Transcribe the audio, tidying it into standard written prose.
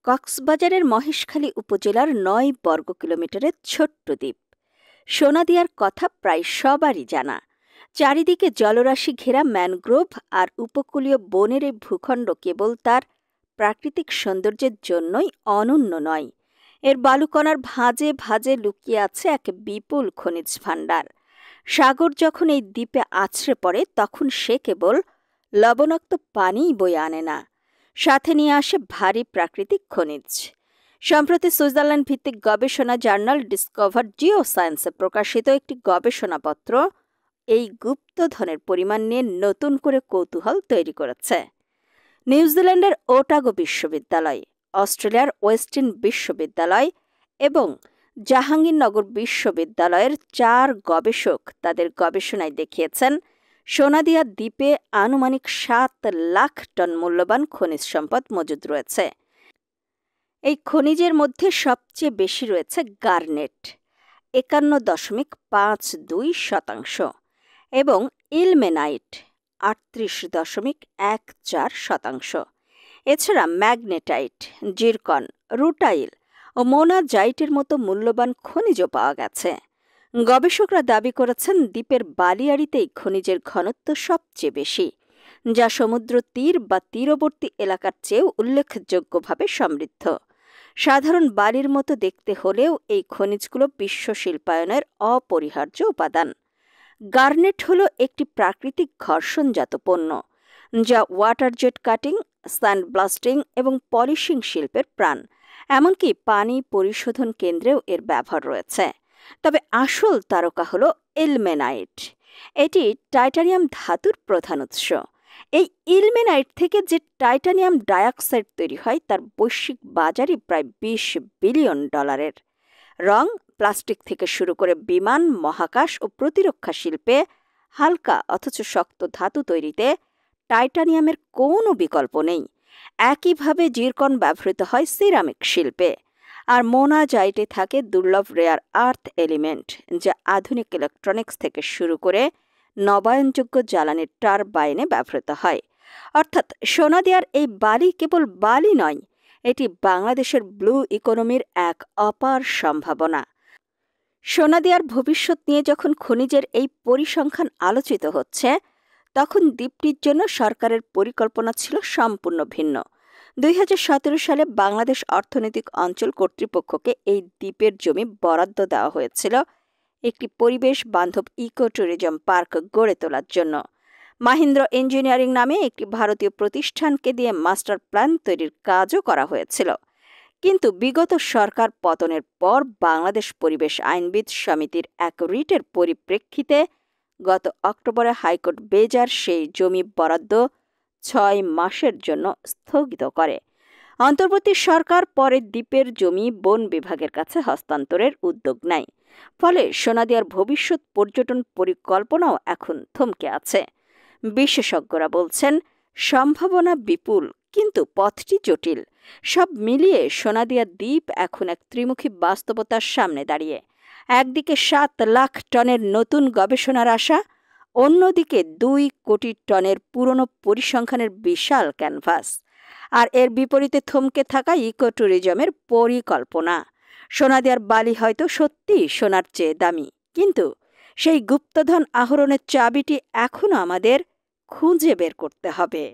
কক্সবাজারের মহেশখালী উপজেলার ৯ বর্গ কিলোমিটারের ছোট্ট দ্বীপ সোনাদিয়ার কথা প্রায় সবারই জানা। চারিদিকে জলরাশি ঘেরা ম্যানগ্রোভ আর উপকূলীয় বনের এই ভূখণ্ড কেবল তার প্রাকৃতিক সৌন্দর্যের জন্যই অনন্য নয়, এর বালুকণার ভাঁজে ভাঁজে লুকিয়ে আছে এক বিপুল খনিজ ভাণ্ডার। সাগর যখন এই দ্বীপে আছড়ে পড়ে তখন সে কেবল লবণাক্ত পানিই বয়ে আনে না, সাথে নিয়ে আসে ভারী প্রাকৃতিক খনিজ। সম্প্রতি সুইজারল্যান্ড ভিত্তিক গবেষণা জার্নাল ডিসকভার জিওসায়েন্সে প্রকাশিত একটি গবেষণাপত্র এই গুপ্তধনের পরিমাণ নিয়ে নতুন করে কৌতূহল তৈরি করেছে। নিউজিল্যান্ডের ওটাগো বিশ্ববিদ্যালয়, অস্ট্রেলিয়ার ওয়েস্টিন বিশ্ববিদ্যালয় এবং জাহাঙ্গীরনগর বিশ্ববিদ্যালয়ের ৪ গবেষক তাদের গবেষণায় দেখিয়েছেন সোনাদিয়া দ্বীপে আনুমানিক ৭ লাখ টন মূল্যবান খনিজ সম্পদ মজুদ রয়েছে। এই খনিজের মধ্যে সবচেয়ে বেশি রয়েছে গার্নেট ৫১.৫২%, এবং ইলমেনাইট ৩৮.১৪%। এছাড়া ম্যাগনেটাইট, জিরকন, রুটাইল ও মোনাজাইটের মতো মূল্যবান খনিজও পাওয়া গেছে। গবেষকরা দাবি করেছেন দ্বীপের বালিয়াড়িতেই খনিজের ঘনত্ব সবচেয়ে বেশি, যা সমুদ্র তীর বা তীরবর্তী এলাকার চেয়েও উল্লেখযোগ্যভাবে সমৃদ্ধ। সাধারণ বালির মতো দেখতে হলেও এই খনিজগুলো বিশ্ব শিল্পায়নের অপরিহার্য উপাদান। গার্নেট হল একটি প্রাকৃতিক ঘর্ষণজাত পণ্য, যা water jet cutting, sand blasting এবং পলিশিং শিল্পের প্রাণ। এমনকি পানি পরিশোধন কেন্দ্রেও এর ব্যবহার রয়েছে। তবে আসল তারকা হল ইলমেনাইট। এটি টাইটানিয়াম ধাতুর প্রধান উৎস। এই ইলমেনাইট থেকে যে টাইটানিয়াম ডাইঅক্সাইড তৈরি হয় তার বৈশ্বিক বাজারই প্রায় $২০ বিলিয়ন। রং, প্লাস্টিক থেকে শুরু করে বিমান, মহাকাশ ও প্রতিরক্ষা শিল্পে হালকা অথচ শক্ত ধাতু তৈরিতে টাইটানিয়ামের কোনো বিকল্প নেই। একইভাবে জিরকন ব্যবহৃত হয় সিরামিক শিল্পে, আর মোনাজাইটে থাকে দুর্লভ রেয়ার আর্থ এলিমেন্ট, যা আধুনিক ইলেকট্রনিক্স থেকে শুরু করে নবায়নযোগ্য জ্বালানির টারবাইনে ব্যবহৃত হয়। অর্থাৎ সোনাদিয়ার এই বালি কেবল বালি নয়, এটি বাংলাদেশের ব্লু ইকোনমির এক অপার সম্ভাবনা। সোনাদিয়ার ভবিষ্যৎ নিয়ে যখন খনিজের এই পরিসংখ্যান আলোচিত হচ্ছে, তখন দ্বীপটির জন্য সরকারের পরিকল্পনা ছিল সম্পূর্ণ ভিন্ন। ২০১৭ সালে বাংলাদেশ অর্থনৈতিক অঞ্চল কর্তৃপক্ষকে এই দ্বীপের জমি বরাদ্দ দেওয়া হয়েছিল একটি পরিবেশ বান্ধব ইকো ট্যুরিজম পার্ক গড়ে তোলার জন্য। মাহিন্দ্র ইঞ্জিনিয়ারিং নামে একটি ভারতীয় প্রতিষ্ঠানকে দিয়ে মাস্টার প্ল্যান তৈরির কাজও করা হয়েছিল। কিন্তু বিগত সরকার পতনের পর বাংলাদেশ পরিবেশ আইনবিদ সমিতির এক রিটের পরিপ্রেক্ষিতে গত অক্টোবরে হাইকোর্ট বেজার সেই জমি বরাদ্দ ৬ মাসের জন্য স্থগিত করে। অন্তর্বর্তী সরকার পরে দ্বীপের জমি বন বিভাগের কাছে হস্তান্তরের উদ্যোগ নেয়। ফলে সোনাদিয়ার ভবিষ্যৎ পর্যটন পরিকল্পনাও এখন থমকে আছে। বিশেষজ্ঞরা বলছেন সম্ভাবনা বিপুল, কিন্তু পথটি জটিল। সব মিলিয়ে সোনাদিয়া দ্বীপ এখন এক ত্রিমুখী বাস্তবতার সামনে দাঁড়িয়ে। একদিকে ৭ লাখ টনের নতুন গবেষণার আশা, অন্যদিকে ২ কোটি টনের পুরনো পরিসংখ্যানের বিশাল ক্যানভাস, আর এর বিপরীতে থমকে থাকা ইকো ট্যুরিজমের পরিকল্পনা। সোনাদিয়ার বালি হয়তো সত্যি সোনার চেয়ে দামি, কিন্তু সেই গুপ্তধন আহরণের চাবিটি এখনো আমাদের খুঁজে বের করতে হবে।